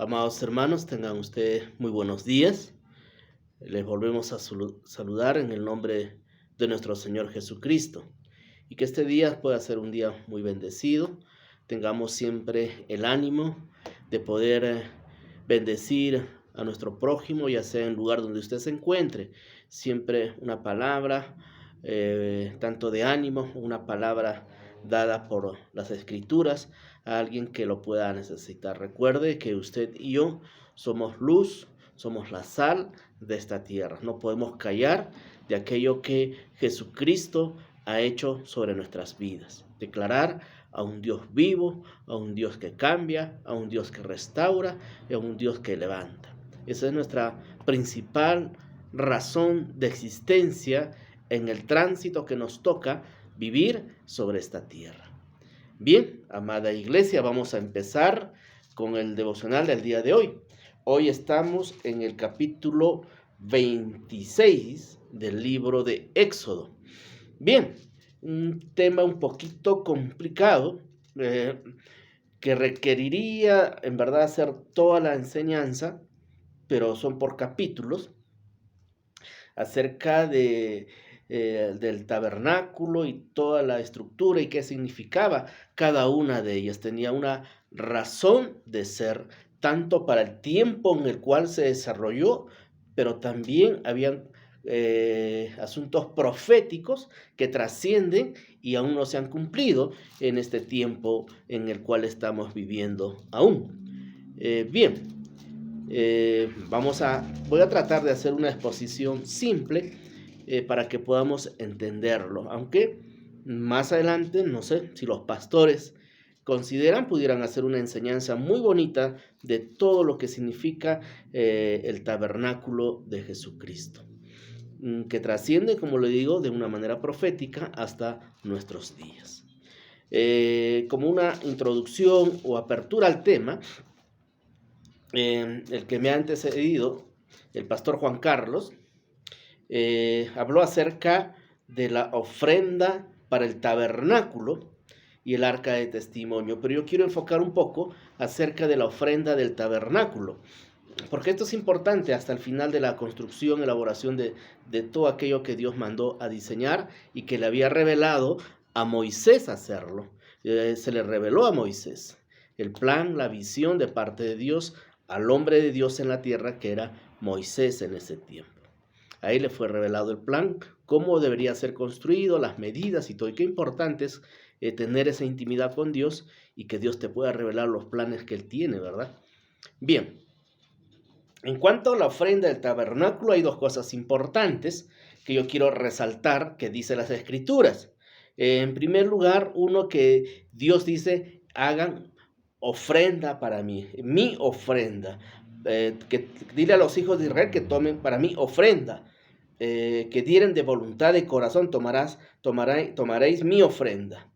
Amados hermanos, tengan ustedes muy buenos días. Les volvemos a saludar en el nombre de nuestro Señor Jesucristo. Y que este día pueda ser un día muy bendecido. Tengamos siempre el ánimo de poder bendecir a nuestro prójimo, ya sea en el lugar donde usted se encuentre. Siempre una palabra, tanto de ánimo, una palabra dada por las Escrituras a alguien que lo pueda necesitar. Recuerde que usted y yo somos luz, somos la sal de esta tierra. No podemos callar de aquello que Jesucristo ha hecho sobre nuestras vidas. Declarar a un Dios vivo, a un Dios que cambia, a un Dios que restaura y a un Dios que levanta. Esa es nuestra principal razón de existencia en el tránsito que nos toca vivir sobre esta tierra. Bien, amada iglesia, vamos a empezar con el devocional del día de hoy. Hoy estamos en el capítulo 26 del libro de Éxodo. Bien, un tema un poquito complicado que requeriría en verdad hacer toda la enseñanza, pero son por capítulos, acerca del tabernáculo y toda la estructura y qué significaba cada una de ellas. Tenía una razón de ser, tanto para el tiempo en el cual se desarrolló, pero también habían asuntos proféticos que trascienden y aún no se han cumplido en este tiempo en el cual estamos viviendo aún. Voy a tratar de hacer una exposición simple para que podamos entenderlo, aunque más adelante, no sé si los pastores pudieran hacer una enseñanza muy bonita de todo lo que significa el tabernáculo de Jesucristo, que trasciende, como le digo, de una manera profética hasta nuestros días. Como una introducción o apertura al tema, el que me ha antecedido, el pastor Juan Carlos, habló acerca de la ofrenda para el tabernáculo y el arca de testimonio, pero yo quiero enfocar un poco acerca de la ofrenda del tabernáculo, porque esto es importante hasta el final de la construcción, elaboración de todo aquello que Dios mandó a diseñar y que le había revelado a Moisés hacerlo. Se le reveló a Moisés el plan, la visión de parte de Dios al hombre de Dios en la tierra, que era Moisés en ese tiempo. Ahí le fue revelado el plan, cómo debería ser construido, las medidas y todo. Y qué importante es tener esa intimidad con Dios y que Dios te pueda revelar los planes que Él tiene, ¿verdad? Bien, en cuanto a la ofrenda del tabernáculo, hay dos cosas importantes que yo quiero resaltar que dice las Escrituras. En primer lugar, uno, que Dios dice, hagan ofrenda para mí, mi ofrenda. Dile a los hijos de Israel que tomen para mí ofrenda. Que dieren de voluntad de corazón, tomaréis mi ofrenda.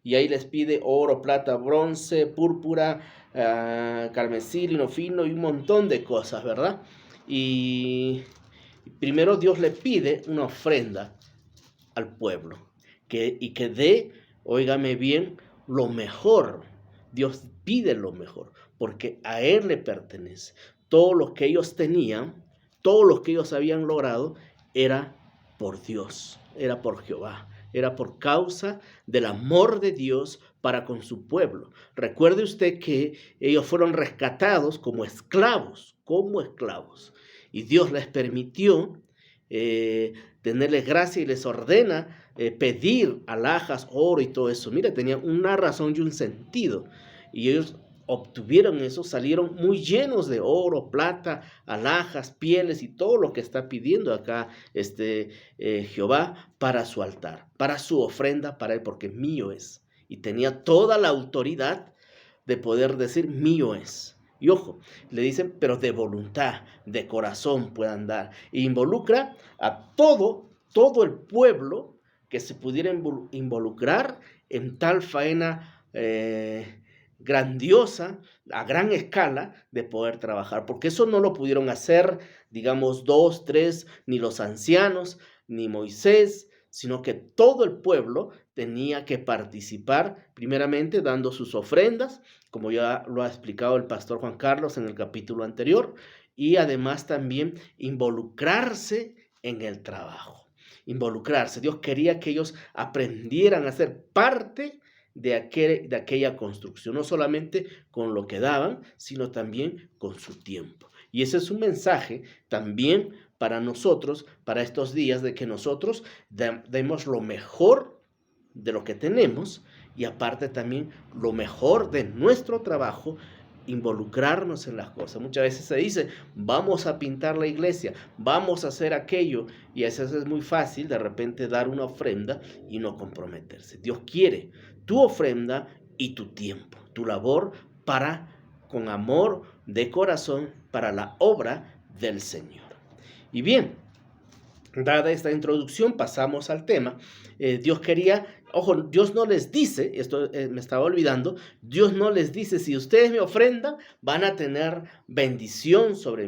Y ahí les pide oro, plata, bronce, púrpura, carmesí, lino fino y un montón de cosas, ¿verdad? Y primero Dios le pide una ofrenda al pueblo, que dé, óigame bien, lo mejor. Dios pide lo mejor, porque a Él le pertenece. Todo lo que ellos tenían, todo lo que ellos habían logrado, era por Dios, era por Jehová, era por causa del amor de Dios para con su pueblo. Recuerde usted que ellos fueron rescatados como esclavos, y Dios les permitió tenerles gracia y les ordena pedir alhajas, oro y todo eso. Mira, tenía una razón y un sentido, y ellos obtuvieron eso, salieron muy llenos de oro, plata, alhajas, pieles y todo lo que está pidiendo acá Jehová para su altar, para su ofrenda, para Él, porque mío es. Y tenía toda la autoridad de poder decir mío es. Y ojo, le dicen, pero de voluntad, de corazón puedan dar. E involucra a todo el pueblo que se pudiera involucrar en tal faena grandiosa, a gran escala, de poder trabajar, porque eso no lo pudieron hacer, digamos, 2, 3, ni los ancianos, ni Moisés, sino que todo el pueblo tenía que participar primeramente dando sus ofrendas, como ya lo ha explicado el pastor Juan Carlos en el capítulo anterior, y además también involucrarse en el trabajo. Involucrarse. Dios quería que ellos aprendieran a ser parte de aquella construcción, no solamente con lo que daban, sino también con su tiempo. Y ese es un mensaje también para nosotros, para estos días, de que nosotros demos lo mejor de lo que tenemos y aparte también lo mejor de nuestro trabajo, involucrarnos en las cosas. Muchas veces se dice, vamos a pintar la iglesia, vamos a hacer aquello, y a veces es muy fácil de repente dar una ofrenda y no comprometerse. Dios quiere tu ofrenda y tu tiempo, tu labor con amor de corazón para la obra del Señor. Y bien, dada esta introducción, pasamos al tema. Dios quería, ojo, Dios no les dice, esto me estaba olvidando, Dios no les dice, si ustedes me ofrendan, van a tener bendición sobre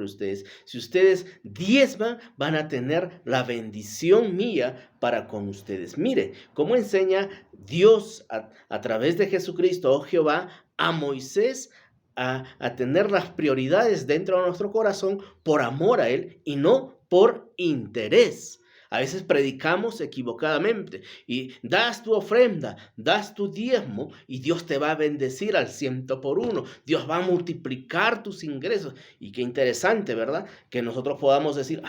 ustedes. Si ustedes diezman, van a tener la bendición mía para con ustedes. Mire, cómo enseña Dios a través de Jesucristo, oh Jehová, a Moisés, a tener las prioridades dentro de nuestro corazón por amor a Él y no por interés. A veces predicamos equivocadamente y das tu ofrenda, das tu diezmo y Dios te va a bendecir al 100%. Dios va a multiplicar tus ingresos. Y qué interesante, ¿verdad? Que nosotros podamos decir,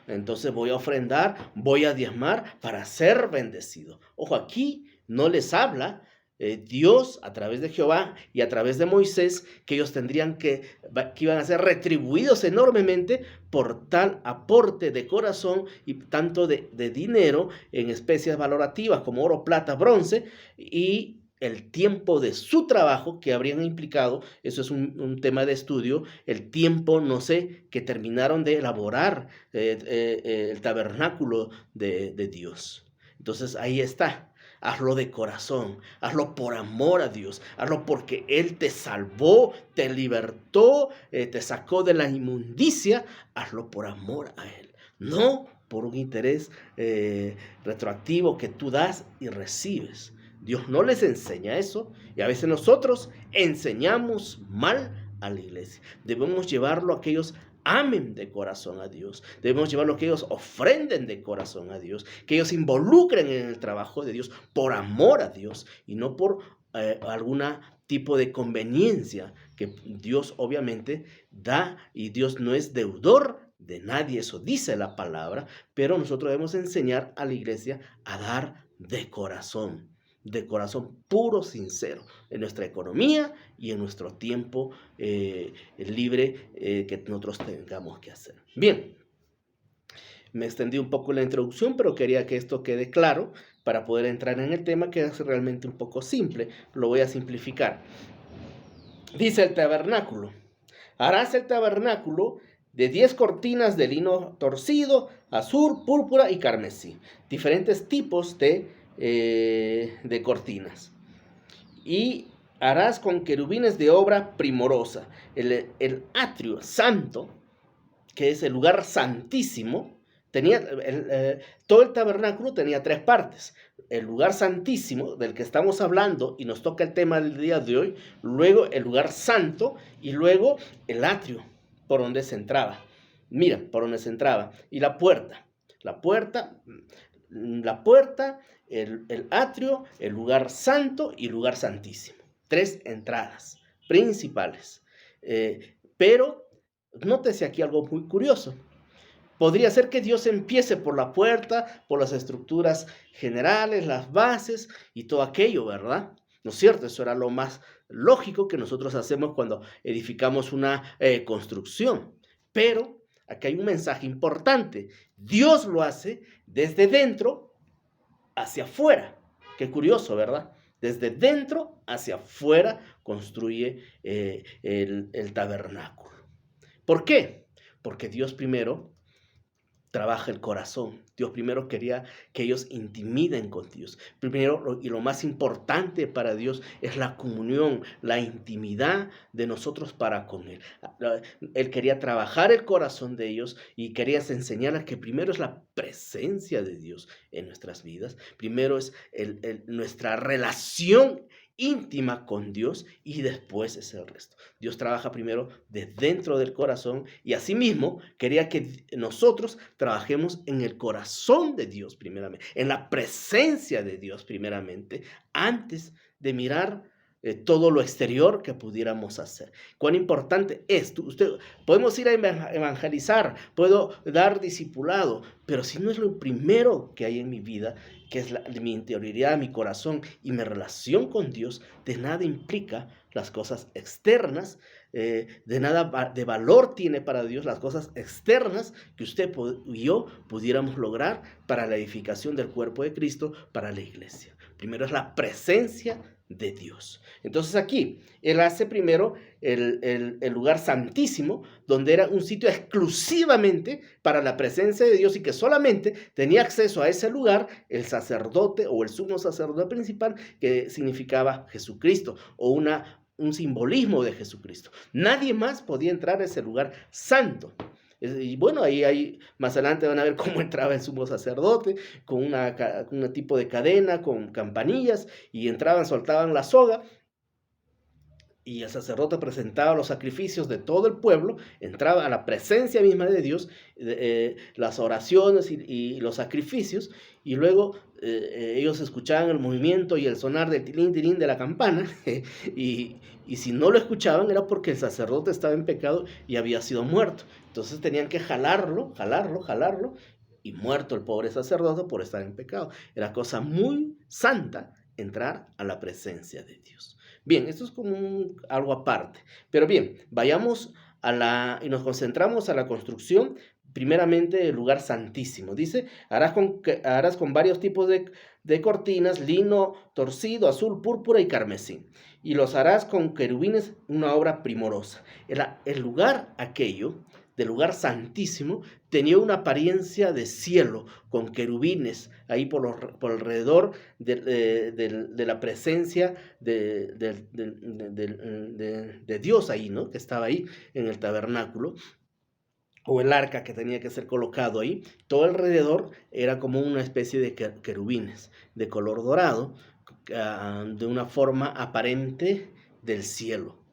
entonces voy a ofrendar, voy a diezmar para ser bendecido. Ojo, aquí no les habla Dios a través de Jehová y a través de Moisés, que ellos tendrían que iban a ser retribuidos enormemente por tal aporte de corazón y tanto de dinero en especies valorativas como oro, plata, bronce y el tiempo de su trabajo que habrían implicado. Eso es un tema de estudio, el tiempo, no sé, que terminaron de elaborar el tabernáculo de Dios. Entonces ahí está. Hazlo de corazón, hazlo por amor a Dios, hazlo porque Él te salvó, te libertó, te sacó de la inmundicia, hazlo por amor a Él, no por un interés retroactivo que tú das y recibes. Dios no les enseña eso y a veces nosotros enseñamos mal a la iglesia. Debemos llevarlo a aquellos amen de corazón a Dios. Debemos llevarlo a que ellos ofrenden de corazón a Dios, que ellos se involucren en el trabajo de Dios por amor a Dios y no por algún tipo de conveniencia que Dios obviamente da, y Dios no es deudor de nadie, eso dice la palabra, pero nosotros debemos enseñar a la iglesia a dar de corazón puro, sincero, en nuestra economía y en nuestro tiempo libre que nosotros tengamos que hacer. Bien, me extendí un poco en la introducción, pero quería que esto quede claro para poder entrar en el tema, que es realmente un poco simple. Lo voy a simplificar. Dice el tabernáculo. Harás el tabernáculo de 10 cortinas de lino torcido, azul, púrpura y carmesí. Diferentes tipos de cortinas. Y harás con querubines de obra primorosa. El atrio santo, que es el lugar santísimo, todo el tabernáculo tenía 3 partes. El lugar santísimo, del que estamos hablando, y nos toca el tema del día de hoy, luego el lugar santo, y luego el atrio, por donde se entraba. Mira, por donde se entraba. Y la puerta, el atrio, el lugar santo y el lugar santísimo. 3 entradas principales. Pero nótese aquí algo muy curioso. Podría ser que Dios empiece por la puerta, por las estructuras generales, las bases y todo aquello, ¿verdad? ¿No es cierto? Eso era lo más lógico que nosotros hacemos cuando edificamos una construcción. Pero aquí hay un mensaje importante. Dios lo hace desde dentro hacia afuera. Qué curioso, ¿verdad? Desde dentro hacia afuera construye el tabernáculo. ¿Por qué? Porque Dios primero trabaja el corazón. Dios primero quería que ellos intimiden con Dios. Primero y lo más importante para Dios es la comunión, la intimidad de nosotros para con Él. Él quería trabajar el corazón de ellos y quería enseñarles que primero es la presencia de Dios en nuestras vidas. Primero es nuestra relación íntima con Dios y después es el resto. Dios trabaja primero de dentro del corazón y asimismo quería que nosotros trabajemos en el corazón de Dios primeramente, en la presencia de Dios primeramente, antes de mirar todo lo exterior que pudiéramos hacer. Cuán importante es, podemos ir a evangelizar, puedo dar discipulado, pero si no es lo primero que hay en mi vida, que es mi interioridad, mi corazón y mi relación con Dios, de nada implica las cosas externas, de nada de valor tiene para Dios las cosas externas que usted y yo pudiéramos lograr para la edificación del cuerpo de Cristo, para la iglesia. Primero es la presencia de Dios. Entonces aquí, él hace primero el lugar santísimo, donde era un sitio exclusivamente para la presencia de Dios y que solamente tenía acceso a ese lugar el sacerdote o el sumo sacerdote principal, que significaba Jesucristo, o un simbolismo de Jesucristo. Nadie más podía entrar a ese lugar santo. Y bueno, ahí más adelante van a ver cómo entraba el sumo sacerdote, con un tipo de cadena, con campanillas, y entraban, soltaban la soga, y el sacerdote presentaba los sacrificios de todo el pueblo, entraba a la presencia misma de Dios, las oraciones y los sacrificios, y luego ellos escuchaban el movimiento y el sonar del tilín, tilín de la campana, y si no lo escuchaban era porque el sacerdote estaba en pecado y había sido muerto. Entonces tenían que jalarlo, y muerto el pobre sacerdote por estar en pecado. Era cosa muy santa entrar a la presencia de Dios. Bien, esto es como algo aparte. Pero bien, vayamos y nos concentramos a la construcción, primeramente el lugar santísimo. Dice, harás con varios tipos de cortinas, lino torcido, azul, púrpura y carmesí. Y los harás con querubines, una obra primorosa. El lugar aquello, del lugar santísimo, tenía una apariencia de cielo, con querubines ahí por alrededor de la presencia de Dios ahí, ¿no? Que estaba ahí en el tabernáculo, o el arca que tenía que ser colocado ahí. Todo alrededor era como una especie de querubines de color dorado, de una forma aparente del cielo,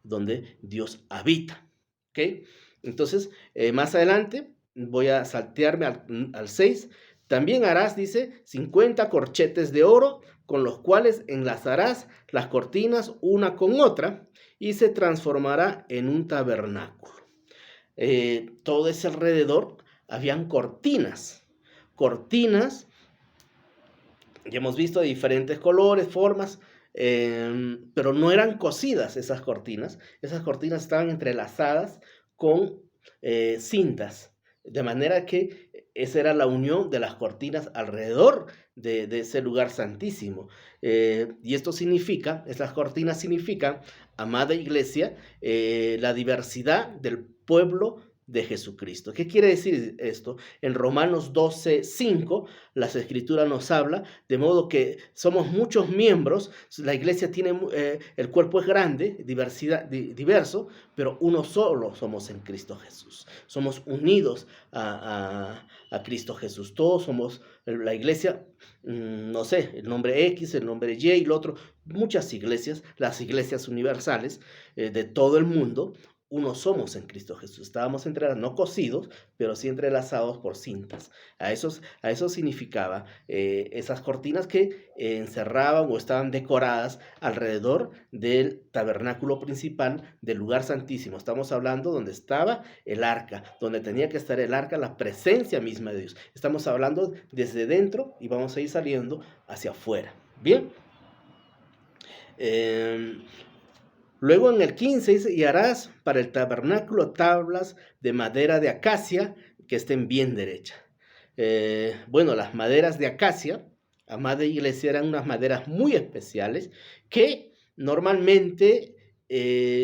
donde Dios habita. ¿Ok? Entonces, más adelante, voy a saltearme al 6. También harás, dice, 50 corchetes de oro, con los cuales enlazarás las cortinas una con otra, y se transformará en un tabernáculo. Todo ese alrededor habían cortinas, ya hemos visto de diferentes colores, formas, pero no eran cosidas esas cortinas estaban entrelazadas con cintas, de manera que esa era la unión de las cortinas alrededor de ese lugar santísimo. Y esas cortinas significan, amada iglesia, la diversidad del pueblo de Jesucristo. ¿Qué quiere decir esto? En Romanos 12:5, las Escrituras nos habla, de modo que somos muchos miembros, la iglesia tiene, el cuerpo es grande, diverso, pero uno solo somos en Cristo Jesús. Somos unidos a Cristo Jesús. Todos somos la iglesia, no sé, el nombre X, el nombre Y y el otro, muchas iglesias, las iglesias universales de todo el mundo. Uno somos en Cristo Jesús. Estábamos no cosidos, pero sí entrelazados por cintas. A eso significaba esas cortinas que encerraban o estaban decoradas alrededor del tabernáculo principal del lugar santísimo. Estamos hablando donde estaba el arca, donde tenía que estar el arca, la presencia misma de Dios. Estamos hablando desde dentro y vamos a ir saliendo hacia afuera. Bien. Luego en el 15 dice, y harás para el tabernáculo tablas de madera de acacia que estén bien derechas. Bueno, las maderas de acacia, amada iglesia, eran unas maderas muy especiales que normalmente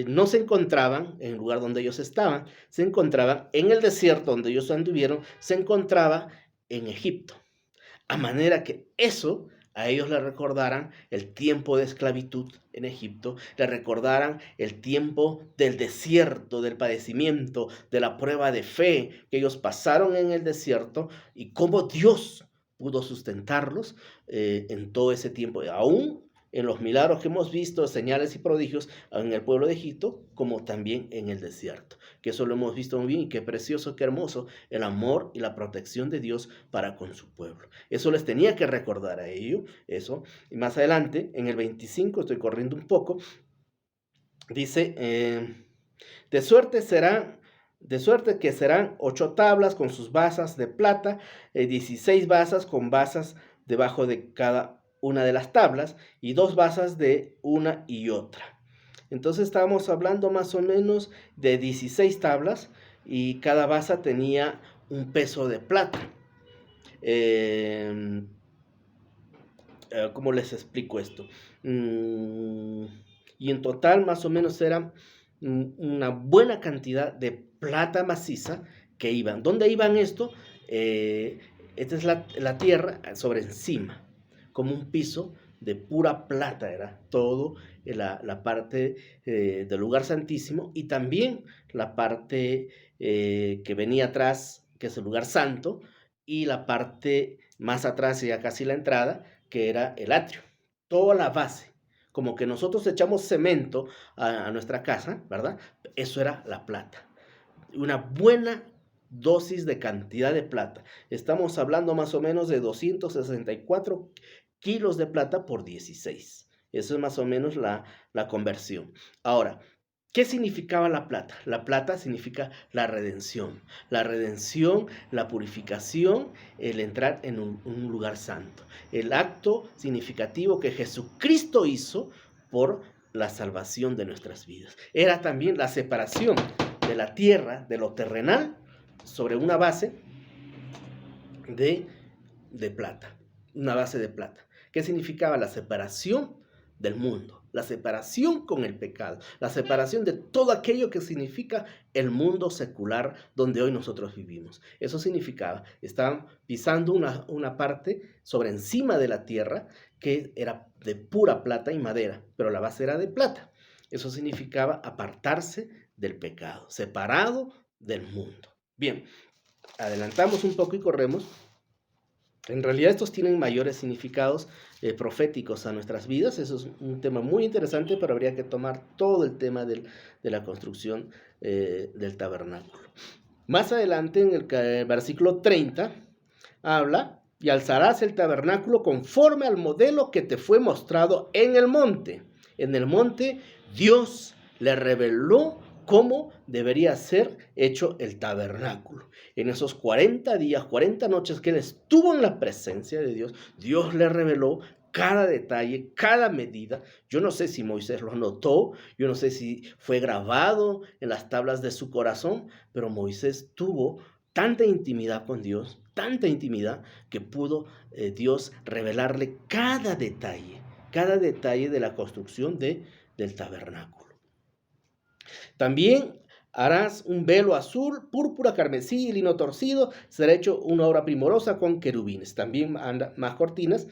no se encontraban en el lugar donde ellos estaban, se encontraban en el desierto donde ellos anduvieron, se encontraba en Egipto. A manera que eso a ellos les recordaran el tiempo de esclavitud en Egipto, les recordaran el tiempo del desierto, del padecimiento, de la prueba de fe que ellos pasaron en el desierto y cómo Dios pudo sustentarlos en todo ese tiempo, aún en los milagros que hemos visto, señales y prodigios en el pueblo de Egipto, como también en el desierto. Que eso lo hemos visto muy bien y qué precioso, qué hermoso el amor y la protección de Dios para con su pueblo. Eso les tenía que recordar a ellos, eso. Y más adelante, en el 25, estoy corriendo un poco, dice, de suerte que serán 8 tablas con sus basas de plata, 16 basas con basas debajo de cada una de las tablas y 2 basas de una y otra. Entonces estábamos hablando más o menos de 16 tablas y cada basa tenía un peso de plata. ¿Cómo les explico esto? Y en total más o menos era una buena cantidad de plata maciza que iban. ¿Dónde iban esto? Esta es la tierra sobre encima, como un piso de pura plata, era todo la parte del lugar santísimo y también la parte que venía atrás, que es el lugar santo, y la parte más atrás, ya casi la entrada, que era el atrio. Toda la base, como que nosotros echamos cemento a nuestra casa, ¿verdad? Eso era la plata. Una buena dosis de cantidad de plata. Estamos hablando más o menos de 264 kilos de plata por 16. Eso es más o menos la conversión. Ahora, ¿qué significaba la plata? La plata significa la redención, la purificación, el entrar en un lugar santo. El acto significativo que Jesucristo hizo por la salvación de nuestras vidas. Era también la separación de la tierra, de lo terrenal, sobre una base de plata. Una base de plata. ¿Qué significaba la separación del mundo? La separación con el pecado, la separación de todo aquello que significa el mundo secular donde hoy nosotros vivimos. Eso significaba, estaban pisando una parte sobre encima de la tierra que era de pura plata y madera, pero la base era de plata. Eso significaba apartarse del pecado, separado del mundo. Bien, adelantamos un poco y corremos. En realidad estos tienen mayores significados proféticos a nuestras vidas. Eso es un tema muy interesante, pero habría que tomar todo el tema de la construcción del tabernáculo. Más adelante, en el versículo 30, habla, y alzarás el tabernáculo conforme al modelo que te fue mostrado en el monte. En el monte Dios le reveló cómo debería ser hecho el tabernáculo. En esos 40 días, 40 noches que él estuvo en la presencia de Dios, Dios le reveló cada detalle, cada medida. Yo no sé si Moisés lo anotó, yo no sé si fue grabado en las tablas de su corazón, pero Moisés tuvo tanta intimidad con Dios, tanta intimidad, que pudo Dios revelarle cada detalle de la construcción del tabernáculo. También harás un velo azul, púrpura, carmesí y lino torcido. Será hecho una obra primorosa con querubines. También anda más cortinas,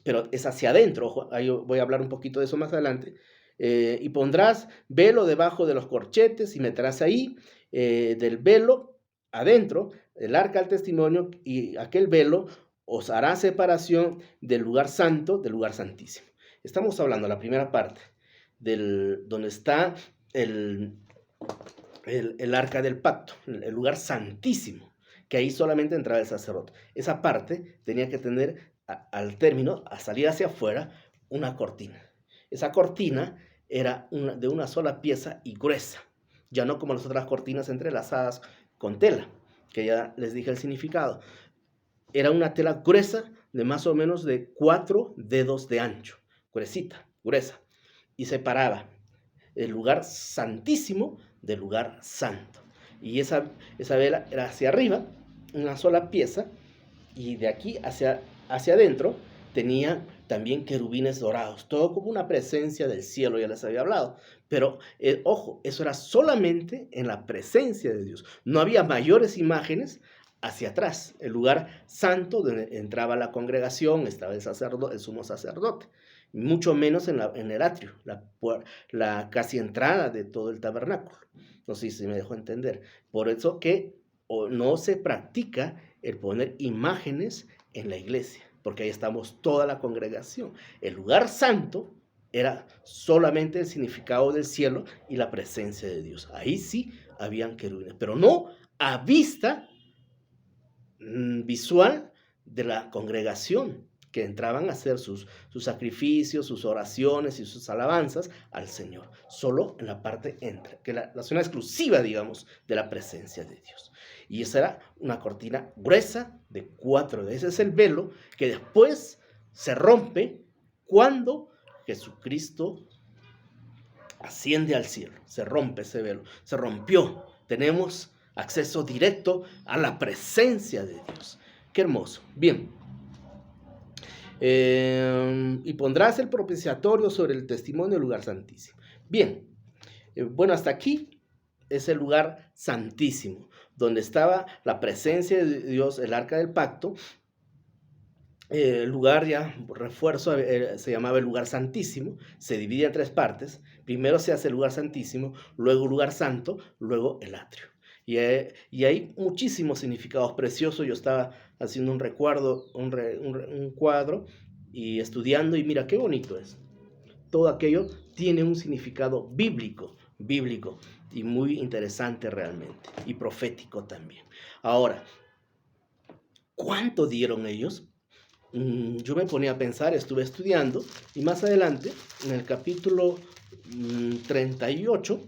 pero es hacia adentro. Ojo, ahí voy a hablar un poquito de eso más adelante. Y pondrás velo debajo de los corchetes y meterás ahí del velo adentro el arca del testimonio, y aquel velo os hará separación del lugar santo, del lugar santísimo. Estamos hablando de la primera parte, donde está el arca del pacto, el lugar santísimo, que ahí solamente entraba el sacerdote. Esa parte tenía que tener al término, a salir hacia afuera, una cortina. Esa cortina era de una sola pieza y gruesa, ya no como las otras cortinas entrelazadas con tela, que ya les dije el significado. Era una tela gruesa de más o menos de 4 dedos de ancho, gruesa, y separaba el lugar santísimo del lugar santo. Y esa vela era hacia arriba, una sola pieza, y de aquí hacia adentro tenía también querubines dorados, todo como una presencia del cielo, ya les había hablado. Pero, ojo, eso era solamente en la presencia de Dios. No había mayores imágenes hacia atrás, el lugar santo donde entraba la congregación, estaba el sumo sacerdote, mucho menos en el atrio, la casi entrada de todo el tabernáculo. No sé si me dejó entender. Por eso que no se practica el poner imágenes en la iglesia, porque ahí estamos toda la congregación. El lugar santo era solamente el significado del cielo y la presencia de Dios. Ahí sí habían querubines, pero no a vista visual de la congregación que entraban a hacer sus sacrificios, sus oraciones y sus alabanzas al Señor, solo en la parte que la zona exclusiva, digamos, de la presencia de Dios. Y esa era una cortina gruesa de 4. Ese es el velo que después se rompe cuando Jesucristo asciende al cielo. Se rompe ese velo, se rompió. Tenemos acceso directo a la presencia de Dios. Qué hermoso. Bien. Y pondrás el propiciatorio sobre el testimonio del lugar santísimo. Bien. Bueno, hasta aquí es el lugar santísimo, donde estaba la presencia de Dios, el arca del pacto. El lugar, ya refuerzo, se llamaba el lugar santísimo, se divide en 3 partes. Primero se hace el lugar santísimo, luego el lugar santo, luego el atrio. Y hay muchísimos significados preciosos. Yo estaba haciendo un recuerdo, un cuadro y estudiando, y mira qué bonito es. Todo aquello tiene un significado bíblico y muy interesante realmente, y profético también. Ahora, ¿cuánto dieron ellos? Yo me ponía a pensar, estuve estudiando, y más adelante, en el capítulo 38,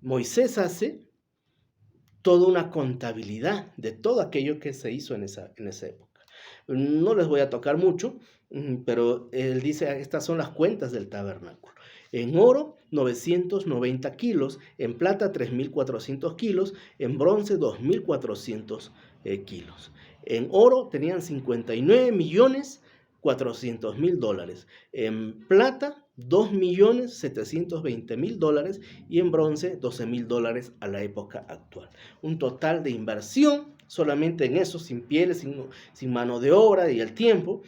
Moisés hace toda una contabilidad de todo aquello que se hizo en esa época. No les voy a tocar mucho, pero él dice, estas son las cuentas del tabernáculo. En oro, 990 kilos, en plata, 3.400 kilos, en bronce, 2.400 kilos. En oro tenían 59.400.000 dólares, en plata, $2.720.000 y en bronce, $12.000 a la época actual. Un total de inversión solamente en eso, sin pieles, sin mano de obra y el tiempo,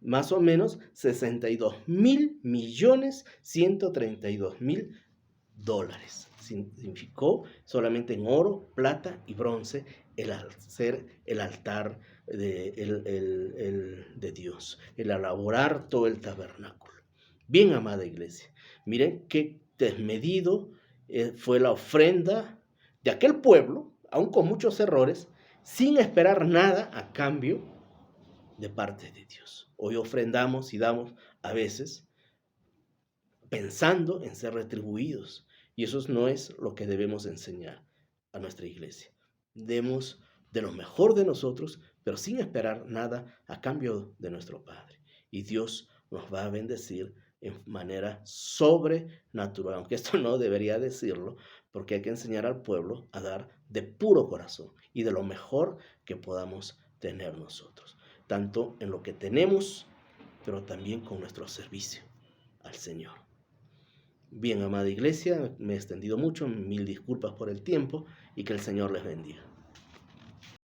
más o menos $62.132.000. Significó solamente en oro, plata y bronce el hacer el altar de Dios, el elaborar todo el tabernáculo. Bien, amada iglesia, miren qué desmedido fue la ofrenda de aquel pueblo, aun con muchos errores, sin esperar nada a cambio de parte de Dios. Hoy ofrendamos y damos a veces pensando en ser retribuidos, y eso no es lo que debemos enseñar a nuestra iglesia. Demos de lo mejor de nosotros, pero sin esperar nada a cambio de nuestro Padre. Y Dios nos va a bendecir en manera sobrenatural, aunque esto no debería decirlo, porque hay que enseñar al pueblo a dar de puro corazón y de lo mejor que podamos tener nosotros, tanto en lo que tenemos, pero también con nuestro servicio al Señor. Bien, amada iglesia, me he extendido mucho, 1000 disculpas por el tiempo y que el Señor les bendiga.